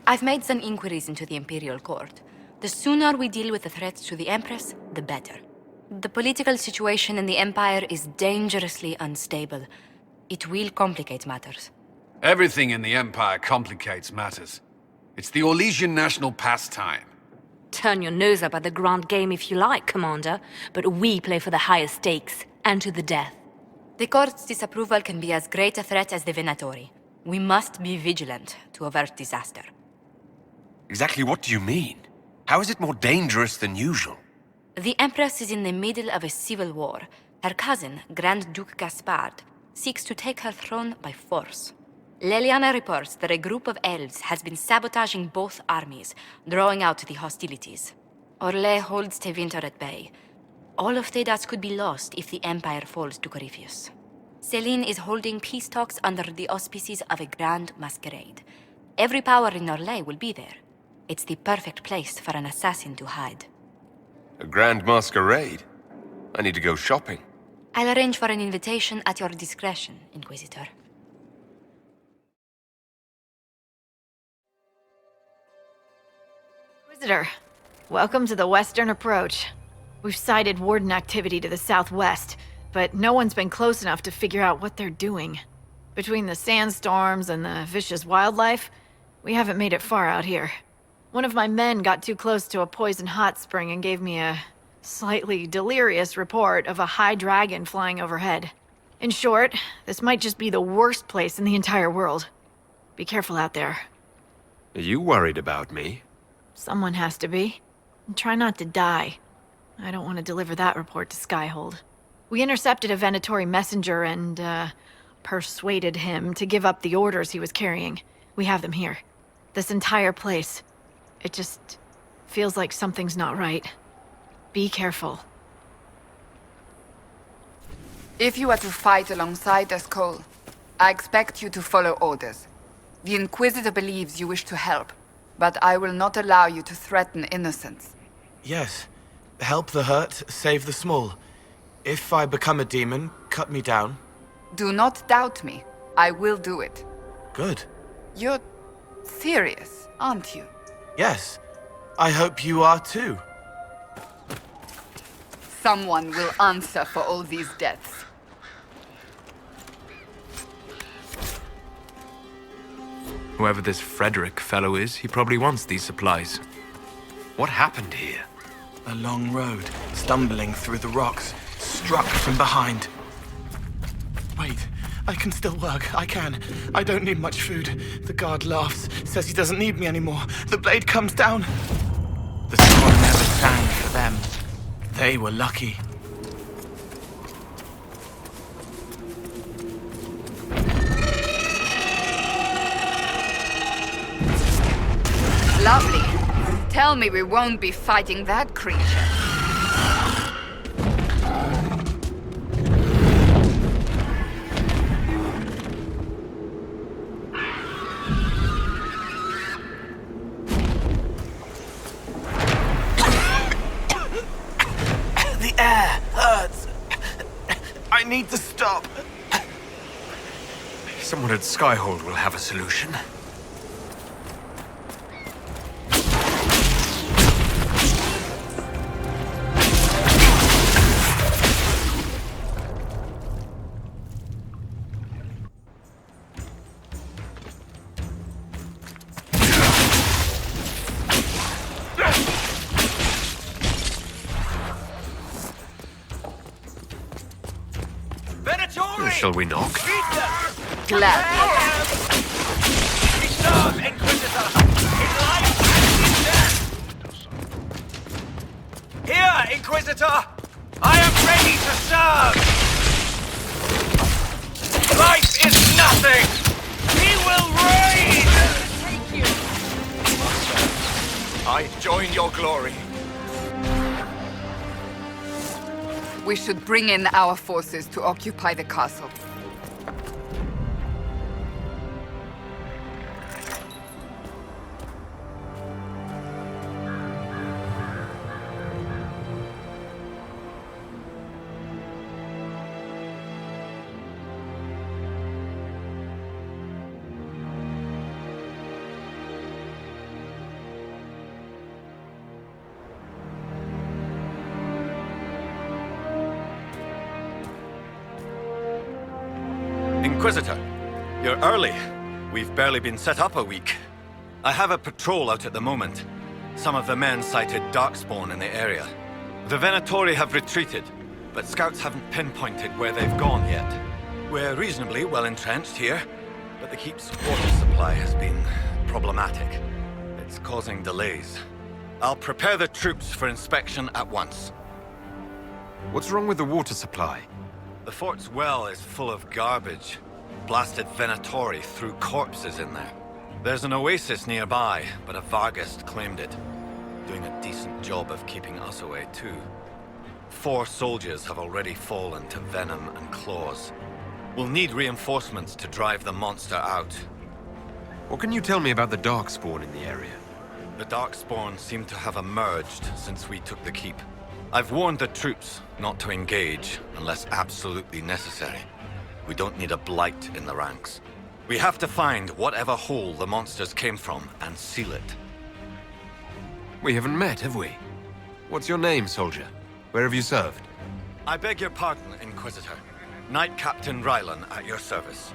I've made some inquiries into the Imperial Court. The sooner we deal with the threats to the Empress, the better. The political situation in the Empire is dangerously unstable. It will complicate matters. Everything in the Empire complicates matters. It's the Orlesian national pastime. Turn your nose up at the grand game if you like, Commander, but we play for the highest stakes, and to the death. The Court's disapproval can be as great a threat as the Venatori. We must be vigilant to avert disaster. Exactly what do you mean? How is it more dangerous than usual? The Empress is in the middle of a civil war. Her cousin, Grand Duke Gaspard, seeks to take her throne by force. Leliana reports that a group of elves has been sabotaging both armies, drawing out the hostilities. Orlais holds Tevinter at bay. All of Thedas could be lost if the Empire falls to Corypheus. Celine is holding peace talks under the auspices of a grand masquerade. Every power in Orlais will be there. It's the perfect place for an assassin to hide. A grand masquerade? I need to go shopping. I'll arrange for an invitation at your discretion, Inquisitor. Inquisitor, welcome to the Western Approach. We've sighted Warden activity to the southwest, but no one's been close enough to figure out what they're doing. Between the sandstorms and the vicious wildlife, we haven't made it far out here. One of my men got too close to a poison hot spring and gave me a slightly delirious report of a high dragon flying overhead. In short, this might just be the worst place in the entire world. Be careful out there. Are you worried about me? Someone has to be. And try not to die. I don't want to deliver that report to Skyhold. We intercepted a Venatori messenger and, persuaded him to give up the orders he was carrying. We have them here. This entire place. It just feels like something's not right. Be careful. If you are to fight alongside us, Cole, I expect you to follow orders. The Inquisitor believes you wish to help, but I will not allow you to threaten innocents. Yes. Help the hurt, save the small. If I become a demon, cut me down. Do not doubt me. I will do it. Good. You're serious, aren't you? Yes. I hope you are too. Someone will answer for all these deaths. Whoever this Frederick fellow is, he probably wants these supplies. What happened here? A long road, stumbling through the rocks, struck from behind. Wait, I can still work. I can. I don't need much food. The guard laughs, says he doesn't need me anymore. The blade comes down. The sun never sang for them. They were lucky. Lovely. Tell me we won't be fighting that creature. The air hurts. I need to stop. Someone at Skyhold will have a solution. Venatori! Shall we knock? Gladly. We serve, Inquisitor! In life and in death! Here, Inquisitor! I am ready to serve! Life is nothing! We will reign! Thank you! I join your glory. We should bring in our forces to occupy the castle. Inquisitor. You're early. We've barely been set up a week. I have a patrol out at the moment. Some of the men cited darkspawn in the area. The Venatori have retreated, but scouts haven't pinpointed where they've gone yet. We're reasonably well entrenched here, but the keep's water supply has been problematic. It's causing delays. I'll prepare the troops for inspection at once. What's wrong with the water supply? The fort's well is full of garbage. Blasted Venatori threw corpses in there. There's an oasis nearby, but a Vargast claimed it. Doing a decent job of keeping us away, too. 4 soldiers have already fallen to venom and claws. We'll need reinforcements to drive the monster out. What can you tell me about the darkspawn in the area? The darkspawn seem to have emerged since we took the keep. I've warned the troops not to engage unless absolutely necessary. We don't need a blight in the ranks. We have to find whatever hole the monsters came from and seal it. We haven't met, have we? What's your name, soldier? Where have you served? I beg your pardon, Inquisitor. Knight Captain Rylan at your service.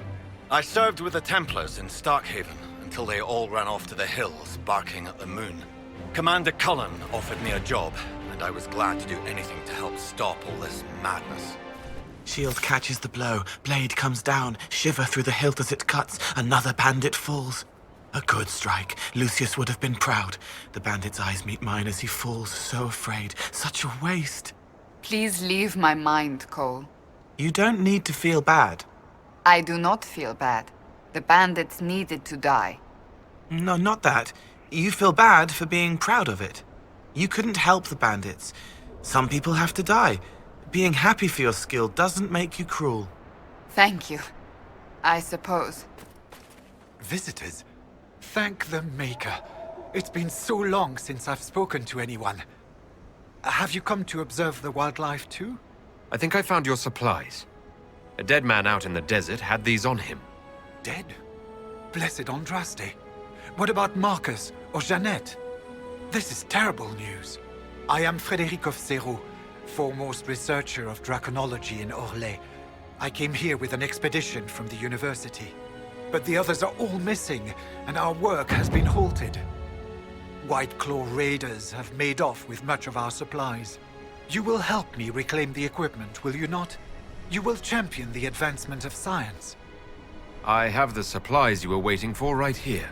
I served with the Templars in Starkhaven until they all ran off to the hills, barking at the moon. Commander Cullen offered me a job, and I was glad to do anything to help stop all this madness. Shield catches the blow, blade comes down, shiver through the hilt as it cuts, another bandit falls. A good strike. Lucius would have been proud. The bandit's eyes meet mine as he falls, so afraid. Such a waste. Please leave my mind, Cole. You don't need to feel bad. I do not feel bad. The bandits needed to die. No, not that. You feel bad for being proud of it. You couldn't help the bandits. Some people have to die. Being happy for your skill doesn't make you cruel. Thank you. I suppose. Visitors? Thank the Maker. It's been so long since I've spoken to anyone. Have you come to observe the wildlife too? I think I found your supplies. A dead man out in the desert had these on him. Dead? Blessed Andraste. What about Marcus or Jeannette? This is terrible news. I am Frederic of Serrault, foremost researcher of draconology in Orlais. I came here with an expedition from the university. But the others are all missing, and our work has been halted. White Claw raiders have made off with much of our supplies. You will help me reclaim the equipment, will you not? You will champion the advancement of science. I have the supplies you were waiting for right here.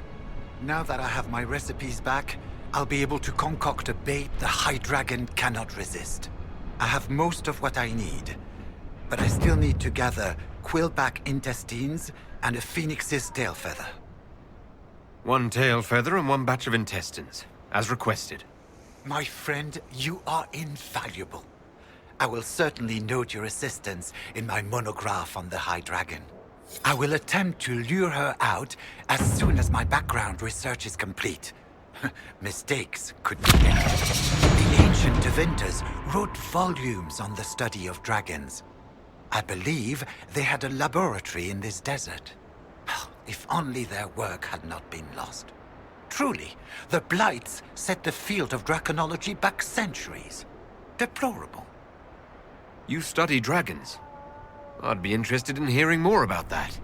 Now that I have my recipes back, I'll be able to concoct a bait the High Dragon cannot resist. I have most of what I need, but I still need to gather quillback intestines and a phoenix's tail feather. 1 tail feather and 1 batch of intestines, as requested. My friend, you are invaluable. I will certainly note your assistance in my monograph on the High Dragon. I will attempt to lure her out as soon as my background research is complete. Mistakes could be made. The ancient Devinters wrote volumes on the study of dragons. I believe they had a laboratory in this desert. If only their work had not been lost. Truly, the Blights set the field of draconology back centuries. Deplorable. You study dragons. I'd be interested in hearing more about that.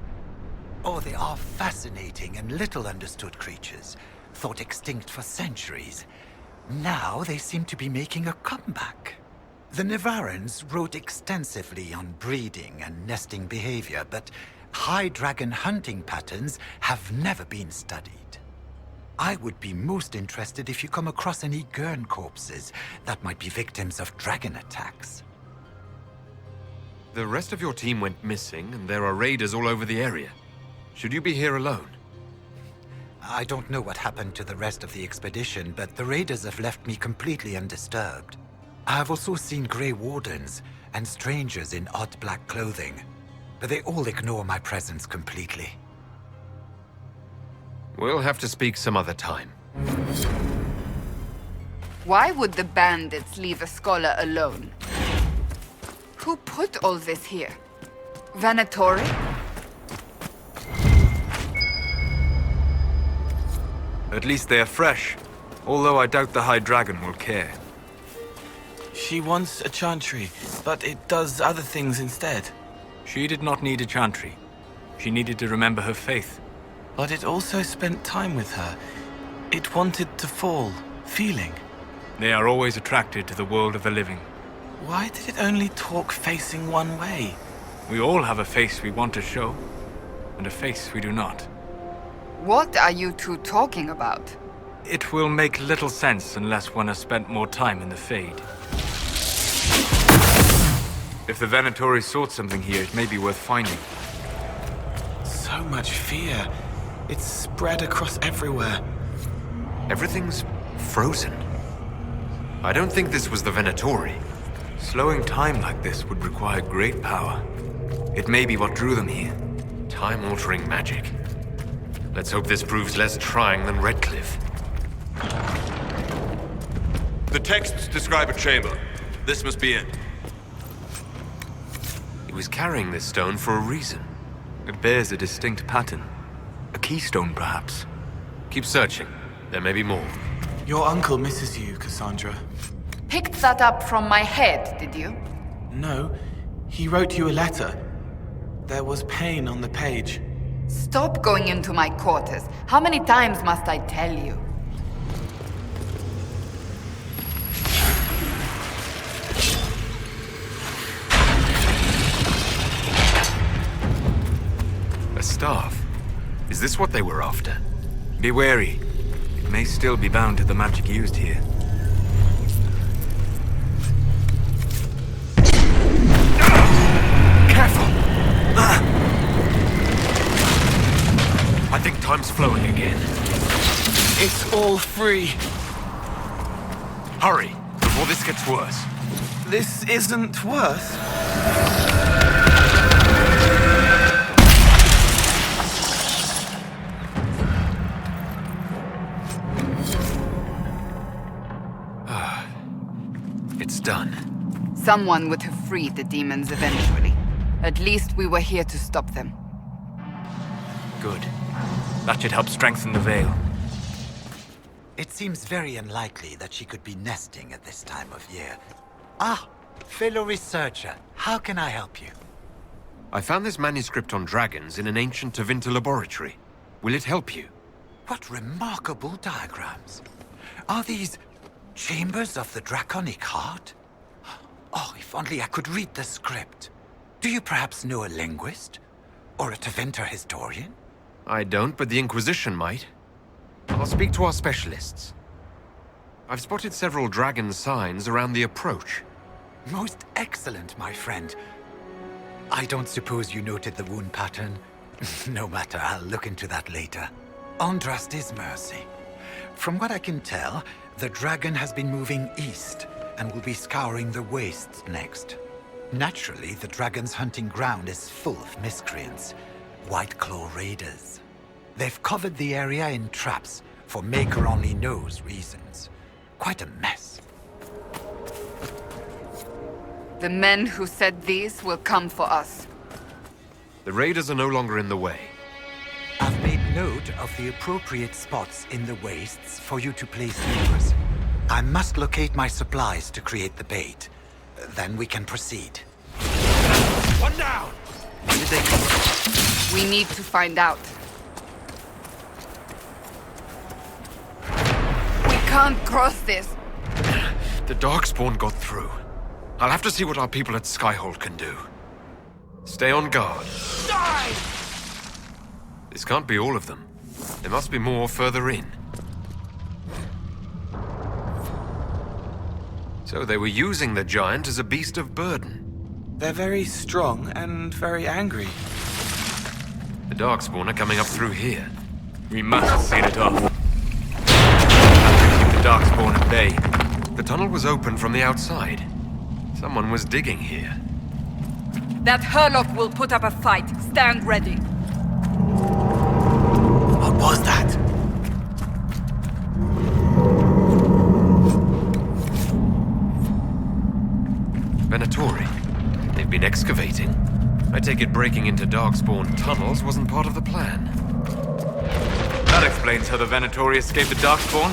Oh, they are fascinating and little understood creatures, thought extinct for centuries. Now they seem to be making a comeback. The Nevarrans wrote extensively on breeding and nesting behavior, but high dragon hunting patterns have never been studied. I would be most interested if you come across any Gurn corpses that might be victims of dragon attacks. The rest of your team went missing, and there are raiders all over the area. Should you be here alone? I don't know what happened to the rest of the expedition, but the raiders have left me completely undisturbed. I have also seen Grey Wardens and strangers in odd black clothing, but they all ignore my presence completely. We'll have to speak some other time. Why would the bandits leave a scholar alone? Who put all this here? Venatori? At least they are fresh, although I doubt the High Dragon will care. She wants a chantry, but it does other things instead. She did not need a chantry. She needed to remember her faith. But it also spent time with her. It wanted to fall, feeling. They are always attracted to the world of the living. Why did it only talk facing one way? We all have a face we want to show, and a face we do not. What are you two talking about? It will make little sense unless one has spent more time in the Fade. If the Venatori sought something here, it may be worth finding. So much fear. It's spread across everywhere. Everything's frozen. I don't think this was the Venatori. Slowing time like this would require great power. It may be what drew them here. Time-altering magic. Let's hope this proves less trying than Redcliffe. The texts describe a chamber. This must be it. He was carrying this stone for a reason. It bears a distinct pattern. A keystone, perhaps. Keep searching. There may be more. Your uncle misses you, Cassandra. Picked that up from my head, did you? No, he wrote you a letter. There was pain on the page. Stop going into my quarters. How many times must I tell you? A staff. Is this what they were after? Be wary. It may still be bound to the magic used here. Careful! I think time's flowing again. It's all free. Hurry, before this gets worse. This isn't worse. It's done. Someone would have freed the demons eventually. At least we were here to stop them. Good. That should help strengthen the veil. It seems very unlikely that she could be nesting at this time of year. Ah, fellow researcher, how can I help you? I found this manuscript on dragons in an ancient Tevinter laboratory. Will it help you? What remarkable diagrams. Are these chambers of the draconic heart? Oh, if only I could read the script. Do you perhaps know a linguist? Or a Tevinter historian? I don't, but the Inquisition might. I'll speak to our specialists. I've spotted several dragon signs around the approach. Most excellent, my friend. I don't suppose you noted the wound pattern? No matter, I'll look into that later. Andrast is mercy. From what I can tell, the dragon has been moving east and will be scouring the wastes next. Naturally, the dragon's hunting ground is full of miscreants, White Claw raiders. They've covered the area in traps for Maker only knows reasons. Quite a mess. The men who said these will come for us. The raiders are no longer in the way. I've made note of the appropriate spots in the wastes for you to place lures. I must locate my supplies to create the bait. Then we can proceed. One down! Where did they come from? We need to find out. We can't cross this. The darkspawn got through. I'll have to see what our people at Skyhold can do. Stay on guard. Die! This can't be all of them. There must be more further in. So they were using the giant as a beast of burden. They're very strong and very angry. The darkspawn are coming up through here. We must seal it off. Keep the darkspawn at bay. The tunnel was open from the outside. Someone was digging here. That Herlock will put up a fight. Stand ready. What was that? Venatori. They've been excavating. I take it breaking into darkspawn tunnels wasn't part of the plan. That explains how the Venatori escaped the darkspawn.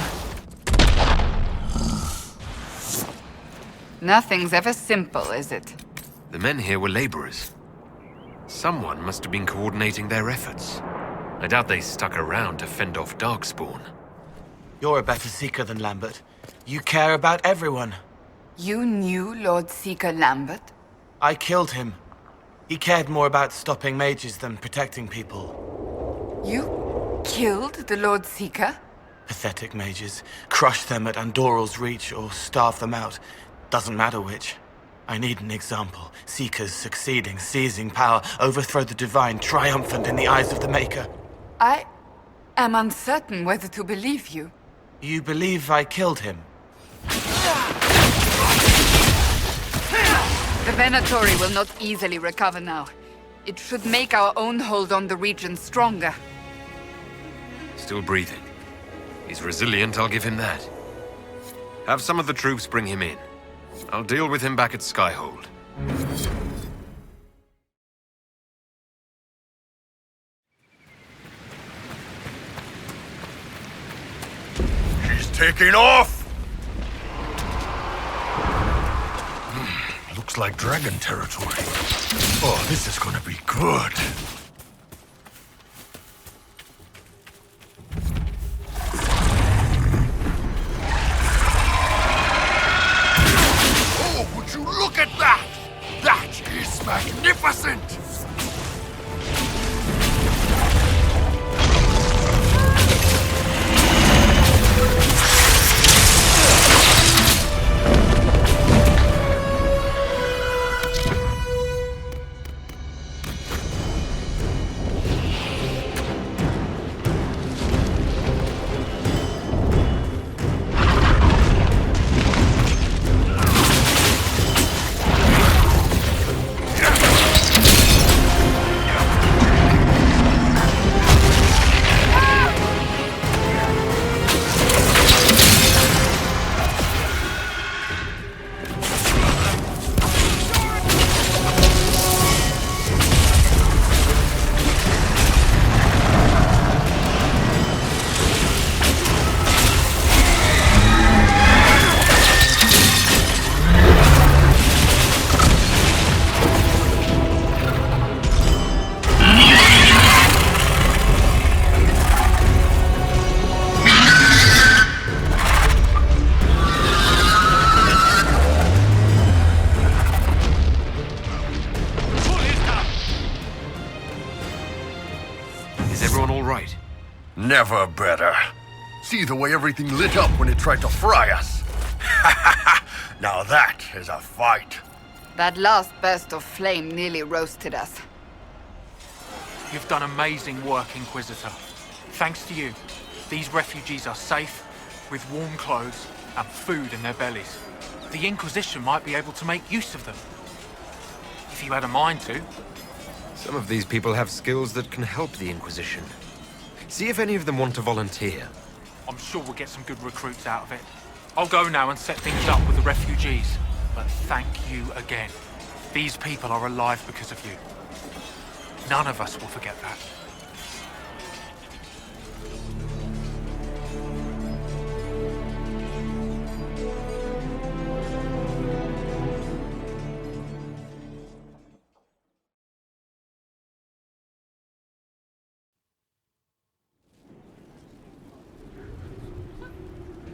Nothing's ever simple, is it? The men here were laborers. Someone must have been coordinating their efforts. I doubt they stuck around to fend off darkspawn. You're a better Seeker than Lambert. You care about everyone. You knew Lord Seeker Lambert? I killed him. He cared more about stopping mages than protecting people. You killed the Lord Seeker? Pathetic mages. Crush them at Andorral's reach or starve them out. Doesn't matter which. I need an example. Seekers succeeding, seizing power, overthrow the divine, triumphant in the eyes of the Maker. I am uncertain whether to believe you. You believe I killed him? The Venatori will not easily recover now. It should make our own hold on the region stronger. Still breathing. He's resilient, I'll give him that. Have some of the troops bring him in. I'll deal with him back at Skyhold. She's taking off! Looks like dragon territory. Oh, this is gonna be good. Oh, would you look at that? That is magnificent! Never better. See the way everything lit up when it tried to fry us. Now that is a fight. That last burst of flame nearly roasted us. You've done amazing work, Inquisitor. Thanks to you, these refugees are safe, with warm clothes and food in their bellies. The Inquisition might be able to make use of them. If you had a mind to. Some of these people have skills that can help the Inquisition. See if any of them want to volunteer. I'm sure we'll get some good recruits out of it. I'll go now and set things up with the refugees. But thank you again. These people are alive because of you. None of us will forget that.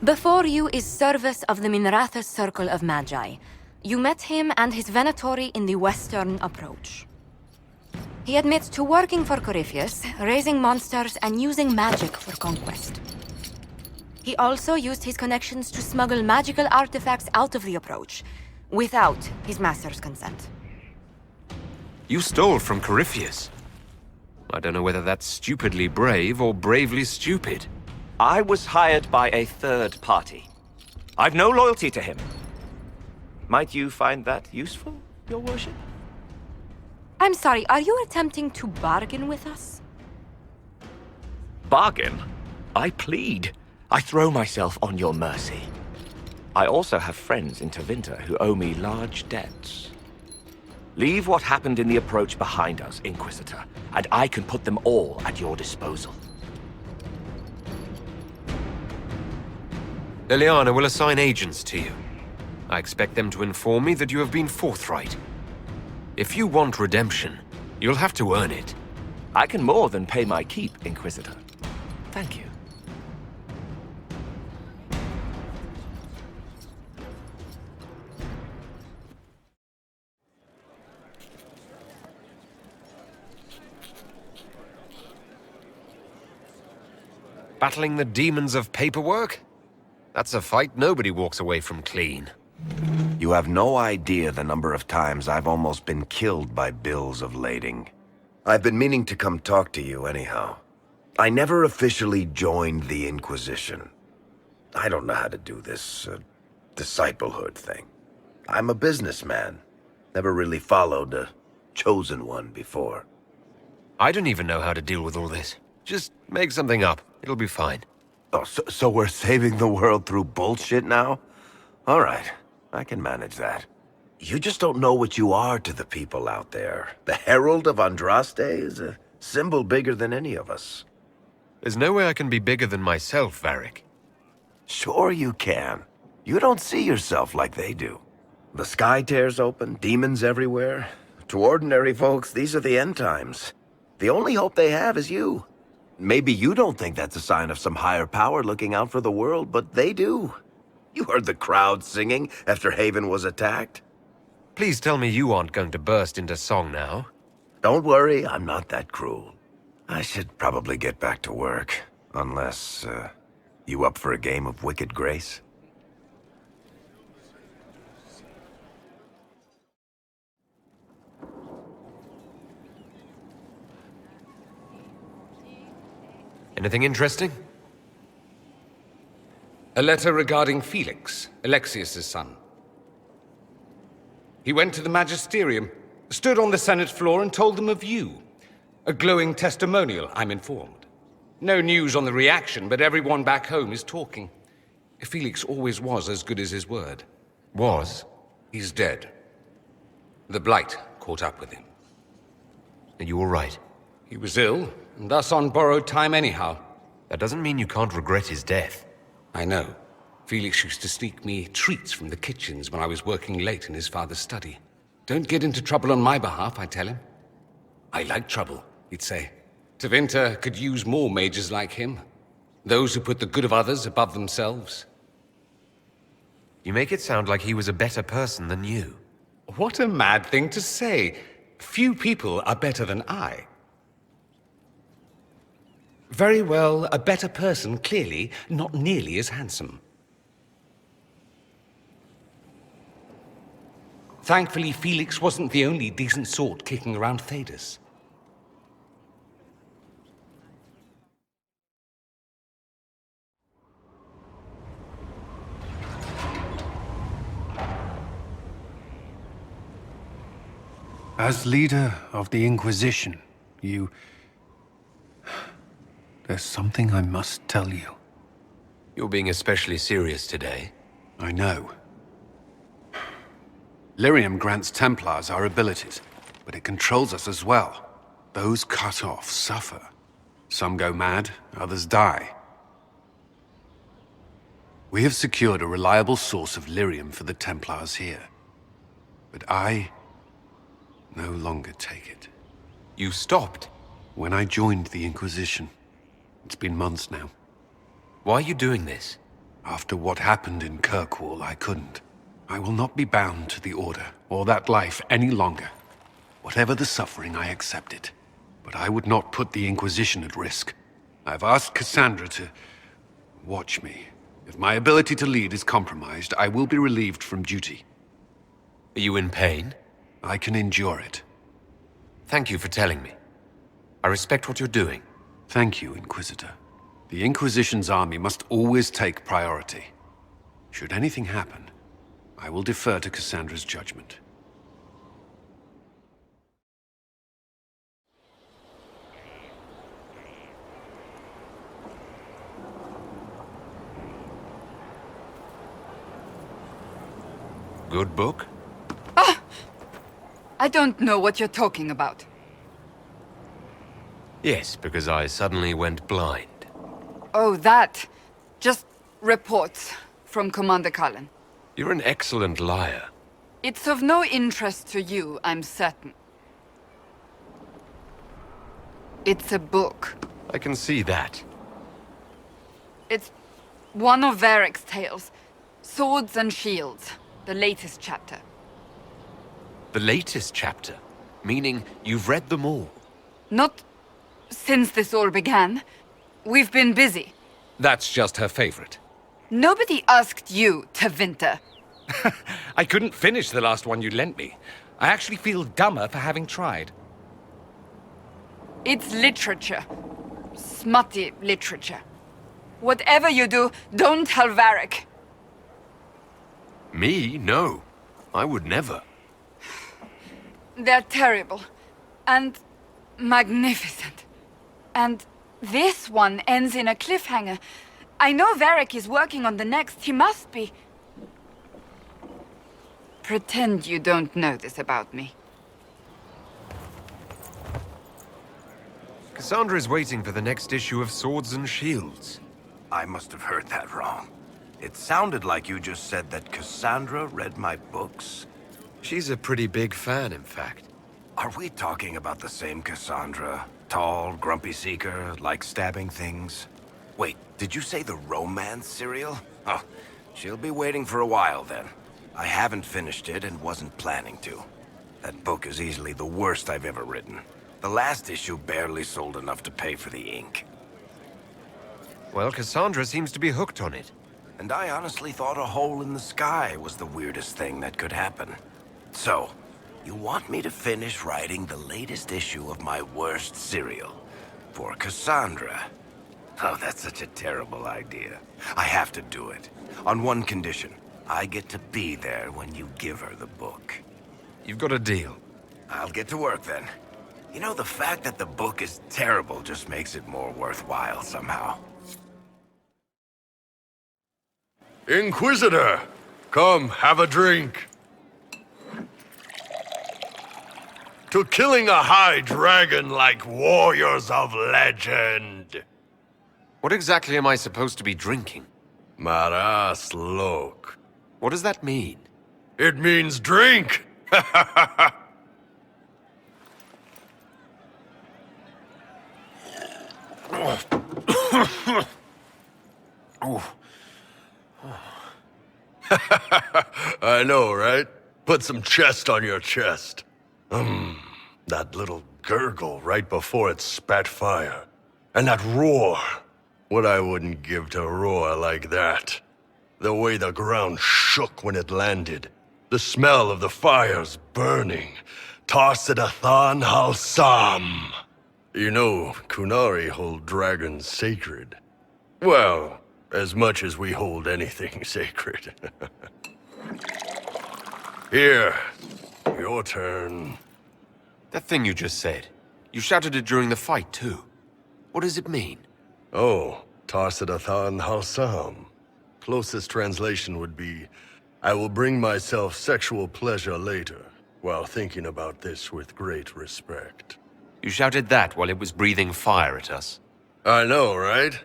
Before you is Service of the Minratha's Circle of Magi. You met him and his Venatori in the western approach. He admits to working for Corypheus, raising monsters, and using magic for conquest. He also used his connections to smuggle magical artifacts out of the approach, without his master's consent. You stole from Corypheus. I don't know whether that's stupidly brave or bravely stupid. I was hired by a third party. I've no loyalty to him. Might you find that useful, Your Worship? I'm sorry, are you attempting to bargain with us? Bargain? I plead. I throw myself on your mercy. I also have friends in Tevinter who owe me large debts. Leave what happened in the approach behind us, Inquisitor, and I can put them all at your disposal. Leliana will assign agents to you. I expect them to inform me that you have been forthright. If you want redemption, You'll have to earn it. I can more than pay my keep, Inquisitor. Thank you. Battling the demons of paperwork? That's a fight nobody walks away from clean. You have no idea the number of times I've almost been killed by bills of lading. I've been meaning to come talk to you anyhow. I never officially joined the Inquisition. I don't know how to do this, disciplehood thing. I'm a businessman. Never really followed a chosen one before. I don't even know how to deal with all this. Just make something up. It'll be fine. Oh, so we're saving the world through bullshit now? All right, I can manage that. You just don't know what you are to the people out there. The Herald of Andraste is a symbol bigger than any of us. There's no way I can be bigger than myself, Varric. Sure you can. You don't see yourself like they do. The sky tears open, demons everywhere. To ordinary folks, these are the end times. The only hope they have is you. Maybe you don't think that's a sign of some higher power looking out for the world, but they do. You heard the crowd singing after Haven was attacked. Please tell me you aren't going to burst into song now. Don't worry, I'm not that cruel. I should probably get back to work. Unless, you up for a game of Wicked Grace? Anything interesting? A letter regarding Felix, Alexius's son. He went to the Magisterium, stood on the Senate floor and told them of you. A glowing testimonial, I'm informed. No news on the reaction, but everyone back home is talking. Felix always was as good as his word. Was? He's dead. The Blight caught up with him. Are you all right? He was ill, and thus on borrowed time anyhow. That doesn't mean you can't regret his death. I know. Felix used to sneak me treats from the kitchens when I was working late in his father's study. Don't get into trouble on my behalf, I tell him. I like trouble, he'd say. Tevinter could use more mages like him. Those who put the good of others above themselves. You make it sound like he was a better person than you. What a mad thing to say. Few people are better than I. Very well, a better person, clearly, not nearly as handsome. Thankfully, Felix wasn't the only decent sort kicking around Thedas. As leader of the Inquisition, there's something I must tell you. You're being especially serious today. I know. Lyrium grants Templars our abilities, but it controls us as well. Those cut off suffer. Some go mad, others die. We have secured a reliable source of lyrium for the Templars here. But I no longer take it. You stopped? When I joined the Inquisition. It's been months now. Why are you doing this? After what happened in Kirkwall, I couldn't. I will not be bound to the Order, or that life any longer. Whatever the suffering, I accept it. But I would not put the Inquisition at risk. I've asked Cassandra to watch me. If my ability to lead is compromised, I will be relieved from duty. Are you in pain? I can endure it. Thank you for telling me. I respect what you're doing. Thank you, Inquisitor. The Inquisition's army must always take priority. Should anything happen, I will defer to Cassandra's judgment. Good book? I don't know what you're talking about. Yes, because I suddenly went blind. Oh, that. Just reports from Commander Cullen. You're an excellent liar. It's of no interest to you, I'm certain. It's a book. I can see that. It's one of Varric's tales. Swords and Shields. The latest chapter. The latest chapter? Meaning you've read them all? Not since this all began. We've been busy. That's just her favorite. Nobody asked you, Tevinter. I couldn't finish the last one you lent me. I actually feel dumber for having tried. It's literature. Smutty literature. Whatever you do, don't tell Varric. Me? No. I would never. They're terrible. And magnificent. And this one ends in a cliffhanger. I know Varric is working on the next. He must be. Pretend you don't know this about me. Cassandra's waiting for the next issue of Swords and Shields. I must have heard that wrong. It sounded like you just said that Cassandra read my books. She's a pretty big fan, in fact. Are we talking about the same Cassandra? Tall, grumpy seeker, like stabbing things? Wait, did you say the romance serial? Oh, she'll be waiting for a while then. I haven't finished it and wasn't planning to. That book is easily the worst I've ever written. The last issue barely sold enough to pay for the ink. Well, Cassandra seems to be hooked on it. And I honestly thought a hole in the sky was the weirdest thing that could happen. So, you want me to finish writing the latest issue of my worst serial for Cassandra? Oh, that's such a terrible idea. I have to do it. On one condition. I get to be there when you give her the book. You've got a deal. I'll get to work then. You know, the fact that the book is terrible just makes it more worthwhile somehow. Inquisitor! Come, have a drink. To killing a high dragon like warriors of legend. What exactly am I supposed to be drinking? Maras lok. What does that mean? It means drink! I know, right? Put some chest on your chest. That little gurgle right before it spat fire. And that roar. What I wouldn't give to roar like that. The way the ground shook when it landed. The smell of the fires burning. Tarsidathan Halsam. You know, Kunari hold dragons sacred. Well, as much as we hold anything sacred. Here, your turn. That thing you just said. You shouted it during the fight, too. What does it mean? Oh, Tarsidathan Halsam. Closest translation would be, I will bring myself sexual pleasure later, while thinking about this with great respect. You shouted that while it was breathing fire at us. I know, right?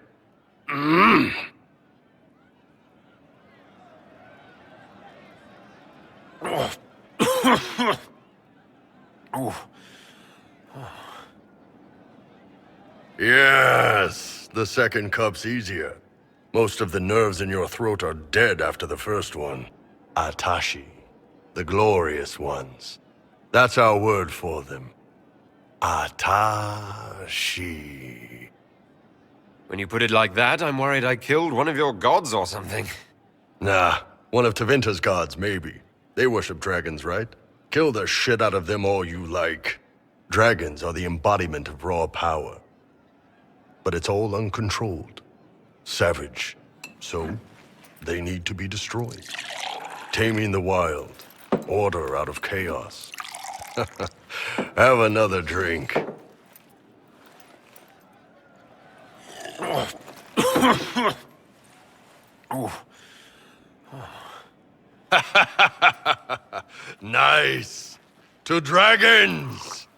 Yes, the second cup's easier. Most of the nerves in your throat are dead after the first one. Atashi, the glorious ones. That's our word for them. Atashi. When you put it like that, I'm worried I killed one of your gods or something. Nah, one of Tevinter's gods, maybe. They worship dragons, right? Kill the shit out of them all you like. Dragons are the embodiment of raw power. But it's all uncontrolled. Savage. So, they need to be destroyed. Taming the wild. Order out of chaos. Have another drink. Nice. To dragons.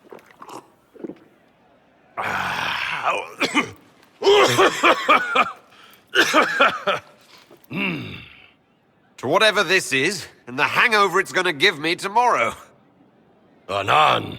To whatever this is, and the hangover it's gonna give me tomorrow. Anan.